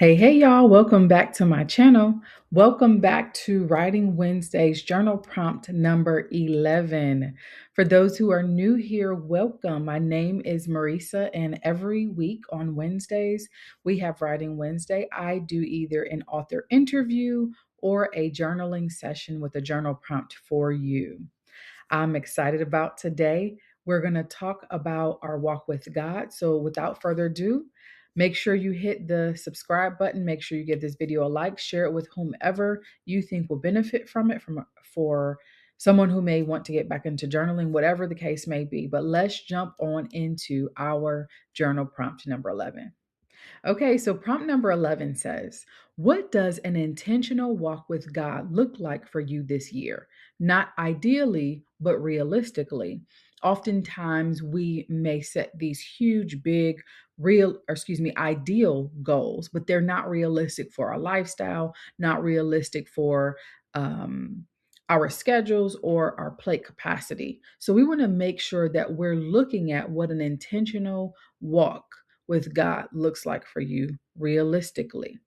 Hey, y'all. Welcome back to my channel. Welcome back to Writing Wednesday's journal prompt number 11. For those who are new here, welcome. My name is Mariesa, and every week on Wednesdays, we have Writing Wednesday. I do either an author interview or a journaling session with a journal prompt for you. I'm excited about today. We're going to talk about our walk with God. So, without further ado, make sure you hit the subscribe button. Make sure you give this video a like, share it with whomever you think will benefit from it, for someone who may want to get back into journaling, whatever the case may be. But let's jump on into our journal prompt number 11. Okay, so prompt number 11 says, what does an intentional walk with God look like for you this year? Not ideally, but realistically. Oftentimes, we may set these huge, big, ideal goals, but they're not realistic for our lifestyle, not realistic for um, our schedules or our plate capacity. So, we want to make sure that we're looking at what an intentional walk with God looks like for you realistically.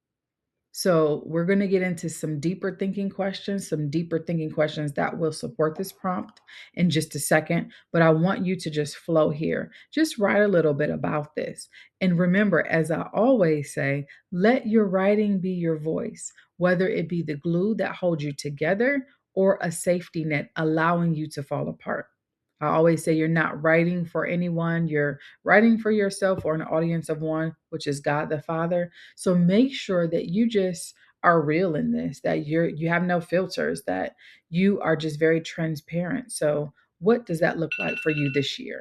So, we're going to get into some deeper thinking questions that will support this prompt in just a second. But I want you to just flow here. Just write a little bit about this. And remember, as I always say, let your writing be your voice, whether it be the glue that holds you together or a safety net allowing you to fall apart. I always say you're not writing for anyone, you're writing for yourself or an audience of one, which is God the Father. So make sure that you just are real in this, that you have no filters, that you are just very transparent. So what does that look like for you this year?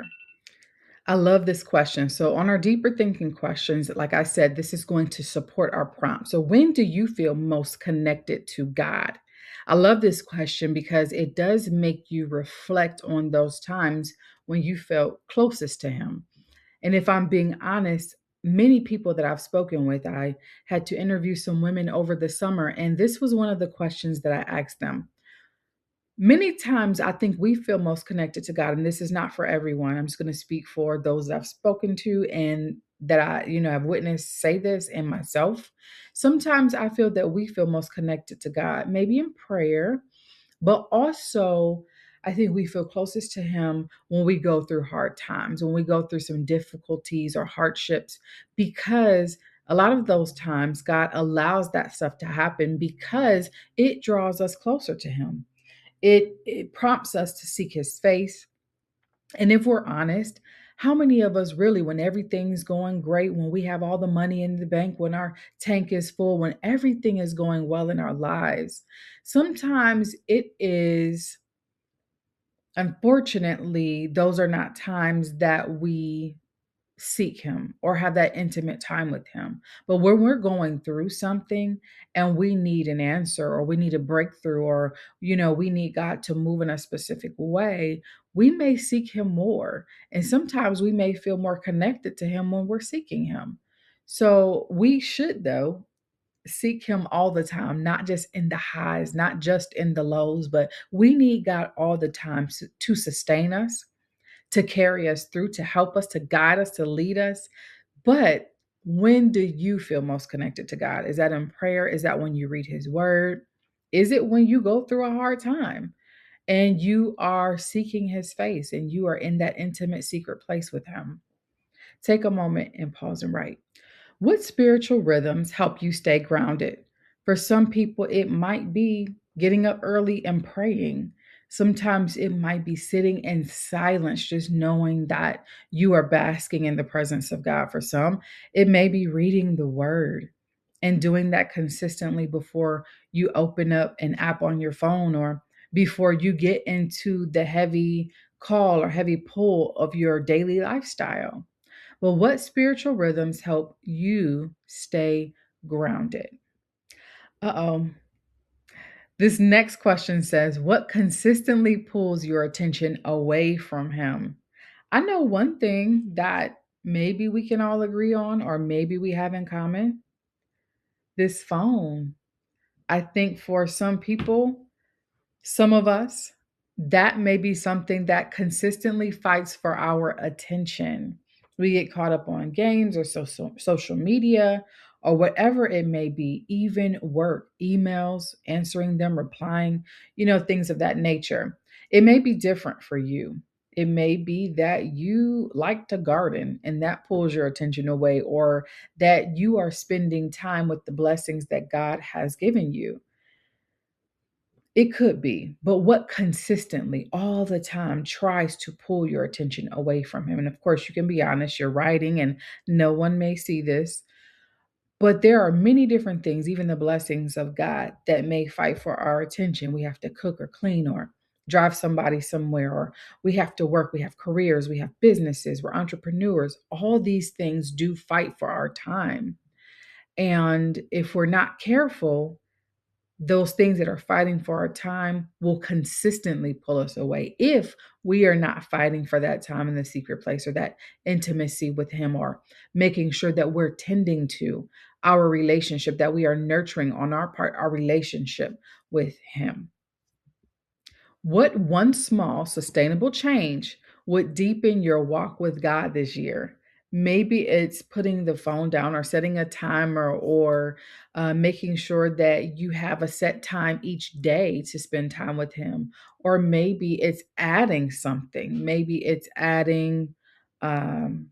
I love this question. So, on our deeper thinking questions, like I said, this is going to support our prompt. So, when do you feel most connected to God? I love this question because it does make you reflect on those times when you felt closest to Him. And if I'm being honest, many people that I've spoken with, I had to interview some women over the summer, and this was one of the questions that I asked them. Many times I think we feel most connected to God, and this is not for everyone. I'm just going to speak for those that I've spoken to and that have witnessed say this and myself. Sometimes I feel that we feel most connected to God, maybe in prayer, but also I think we feel closest to Him when we go through hard times, when we go through some difficulties or hardships, because a lot of those times God allows that stuff to happen because it draws us closer to Him. It prompts us to seek His face. And if we're honest, how many of us really, when everything's going great, when we have all the money in the bank, when our tank is full, when everything is going well in our lives, sometimes it is, unfortunately, those are not times that we seek Him or have that intimate time with Him. But when we're going through something and we need an answer or we need a breakthrough or, we need God to move in a specific way, we may seek Him more. And sometimes we may feel more connected to Him when we're seeking Him. So we should, though, seek Him all the time, not just in the highs, not just in the lows, but we need God all the time to sustain us, to carry us through, to help us, to guide us, to lead us. But when do you feel most connected to God? Is that in prayer? Is that when you read His word? Is it when you go through a hard time and you are seeking His face and you are in that intimate secret place with Him? Take a moment and pause and write. What spiritual rhythms help you stay grounded? For some people, it might be getting up early and praying. Sometimes it might be sitting in silence, just knowing that you are basking in the presence of God. For some, it may be reading the word and doing that consistently before you open up an app on your phone or before you get into the heavy call or heavy pull of your daily lifestyle. Well, what spiritual rhythms help you stay grounded? Uh-oh. This next question says, what consistently pulls your attention away from Him? I know one thing that maybe we can all agree on, or maybe we have in common, this phone. I think for some people, some of us, that may be something that consistently fights for our attention. We get caught up on games or social media or whatever it may be, even work, emails, answering them, replying, things of that nature. It may be different for you. It may be that you like to garden and that pulls your attention away, or that you are spending time with the blessings that God has given you. It could be, but what consistently, all the time, tries to pull your attention away from Him? And of course, you can be honest, you're writing and no one may see this, but there are many different things, even the blessings of God, that may fight for our attention. We have to cook or clean or drive somebody somewhere, or we have to work, we have careers, we have businesses, we're entrepreneurs. All these things do fight for our time. And if we're not careful, those things that are fighting for our time will consistently pull us away if we are not fighting for that time in the secret place, or that intimacy with Him, or making sure that we're tending to our relationship, that we are nurturing on our part our relationship with Him. What one small, sustainable change would deepen your walk with God this year? Maybe it's putting the phone down, or setting a timer, or making sure that you have a set time each day to spend time with Him. Or maybe it's adding something. Maybe it's adding um,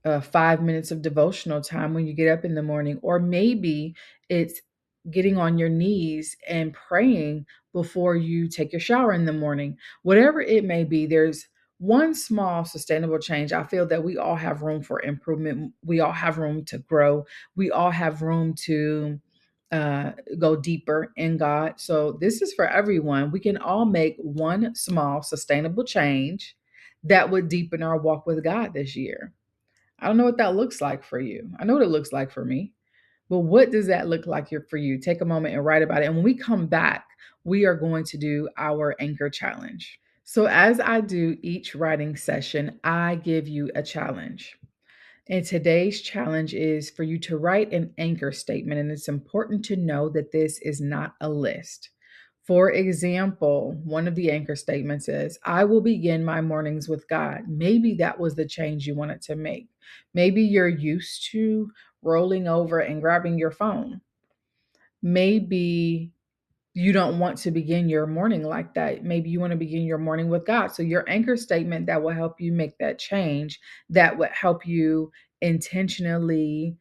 5 minutes of devotional time when you get up in the morning, or maybe it's getting on your knees and praying before you take your shower in the morning. Whatever it may be, there's one small sustainable change. I feel that we all have room for improvement. We all have room to grow. We all have room to go deeper in God. So this is for everyone. We can all make one small sustainable change that would deepen our walk with God this year. I don't know what that looks like for you. I know what it looks like for me. But what does that look like here for you? Take a moment and write about it. And when we come back, we are going to do our anchor challenge. So, as I do each writing session, I give you a challenge. And today's challenge is for you to write an anchor statement. And it's important to know that this is not a list. For example, one of the anchor statements is, I will begin my mornings with God. Maybe that was the change you wanted to make. Maybe you're used to rolling over and grabbing your phone. Maybe you don't want to begin your morning like that. Maybe you want to begin your morning with God. So, your anchor statement that will help you make that change, that would help you intentionally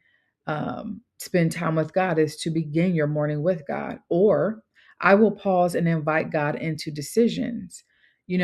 spend time with God, is to begin your morning with God. Or, I will pause and invite God into decisions.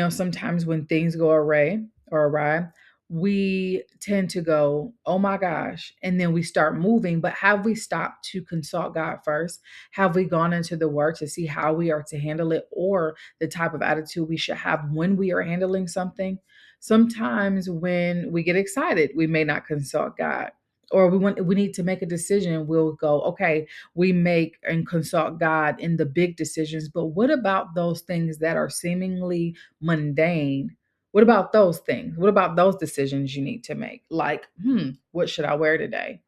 Sometimes when things go awry, we tend to go, oh my gosh, and then we start moving. But have we stopped to consult God first? Have we gone into the word to see how we are to handle it, or the type of attitude we should have when we are handling something? Sometimes when we get excited, we may not consult God. Or we need to make a decision. We'll go, okay, we make and consult God in the big decisions. But what about those things that are seemingly mundane? What about those things? What about those decisions you need to make? Like, what should I wear today?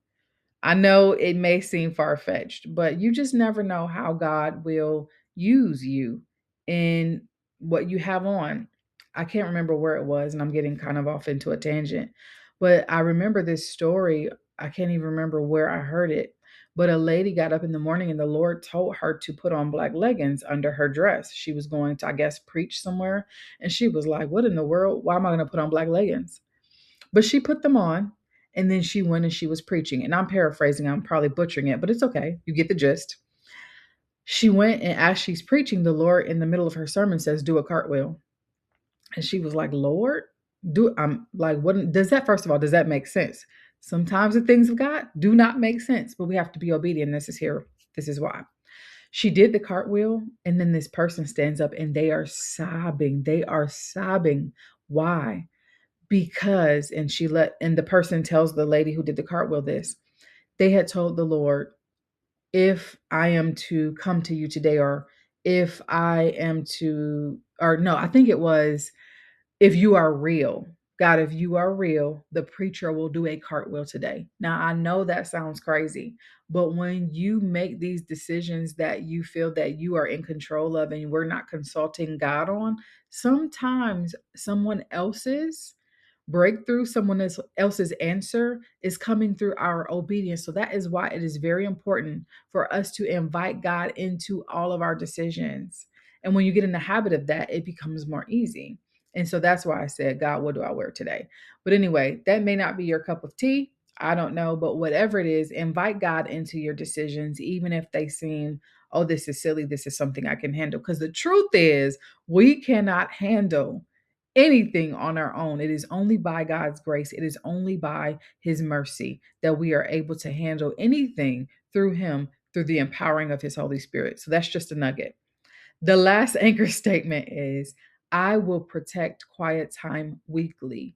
I know it may seem far fetched, but you just never know how God will use you in what you have on. I can't remember where it was, and I'm getting kind of off into a tangent, but I remember this story. I can't even remember where I heard it, but a lady got up in the morning and the Lord told her to put on black leggings under her dress. She was going to, I guess, preach somewhere, and she was like, what in the world? Why am I going to put on black leggings? But she put them on, and then she went and she was preaching. And I'm paraphrasing, I'm probably butchering it, but it's okay. You get the gist. She went, and as she's preaching, the Lord in the middle of her sermon says, do a cartwheel. And she was like, Lord, I'm like, what does that, first of all, does that make sense? Sometimes the things of God do not make sense, but we have to be obedient. This is here. This is why. She did the cartwheel, and then this person stands up and they are sobbing. They are sobbing. Why? Because, and the person tells the lady who did the cartwheel this, they had told the Lord, if I am to come to you today, or if I am to, or no, I think it was, if you are real, God, if you are real, the preacher will do a cartwheel today. Now, I know that sounds crazy, but when you make these decisions that you feel that you are in control of and we're not consulting God on, sometimes someone else's Breakthrough, else's answer is coming through our obedience. So that is why it is very important for us to invite God into all of our decisions. And when you get in the habit of that, it becomes more easy. And so that's why I said, God, what do I wear today? But anyway, that may not be your cup of tea. I don't know. But whatever it is, invite God into your decisions, even if they seem, oh, this is silly. This is something I can handle. Because the truth is, we cannot handle anything on our own. It is only by God's grace, it is only by His mercy that we are able to handle anything through Him, through the empowering of His Holy Spirit. So that's just a nugget. The last anchor statement is, I will protect quiet time weekly.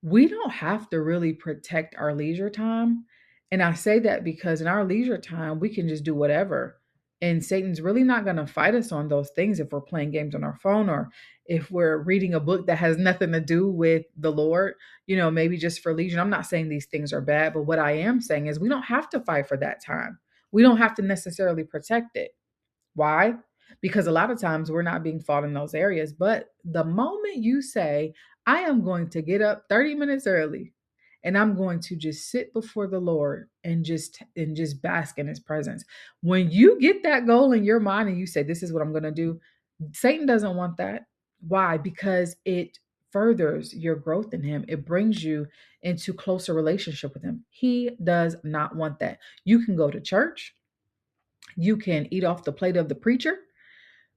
We don't have to really protect our leisure time. And I say that because in our leisure time, we can just do whatever. And Satan's really not going to fight us on those things if we're playing games on our phone or if we're reading a book that has nothing to do with the Lord, maybe just for leisure. I'm not saying these things are bad, but what I am saying is we don't have to fight for that time. We don't have to necessarily protect it. Why? Because a lot of times we're not being fought in those areas. But the moment you say, I am going to get up 30 minutes early and I'm going to just sit before the Lord and just bask in his presence. When you get that goal in your mind and you say, this is what I'm going to do, Satan doesn't want that. Why? Because it furthers your growth in him. It brings you into closer relationship with him. He does not want that. You can go to church. You can eat off the plate of the preacher.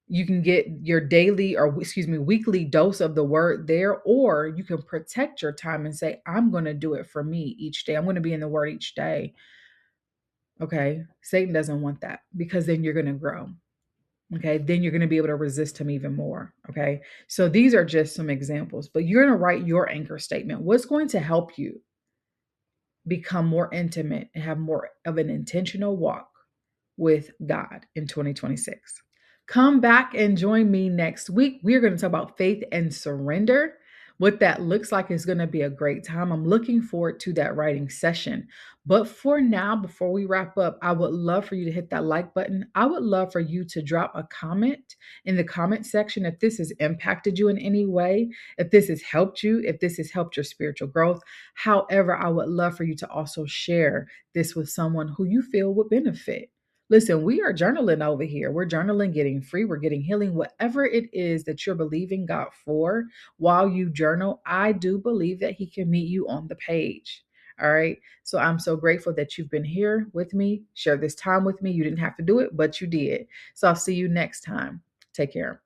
You can get your daily or weekly dose of the word there, or you can protect your time and say, I'm going to do it for me each day. I'm going to be in the word each day. Okay. Satan doesn't want that because then you're going to grow. Okay. Then you're going to be able to resist him even more. Okay. So these are just some examples, but you're going to write your anchor statement. What's going to help you become more intimate and have more of an intentional walk with God in 2026? Come back and join me next week. We're going to talk about faith and surrender. What that looks like is going to be a great time. I'm looking forward to that writing session. But for now, before we wrap up, I would love for you to hit that like button. I would love for you to drop a comment in the comment section if this has impacted you in any way, if this has helped you, if this has helped your spiritual growth. However, I would love for you to also share this with someone who you feel would benefit. Listen, we are journaling over here. We're journaling, getting free. We're getting healing. Whatever it is that you're believing God for while you journal, I do believe that He can meet you on the page. All right. So I'm so grateful that you've been here with me. Share this time with me. You didn't have to do it, but you did. So I'll see you next time. Take care.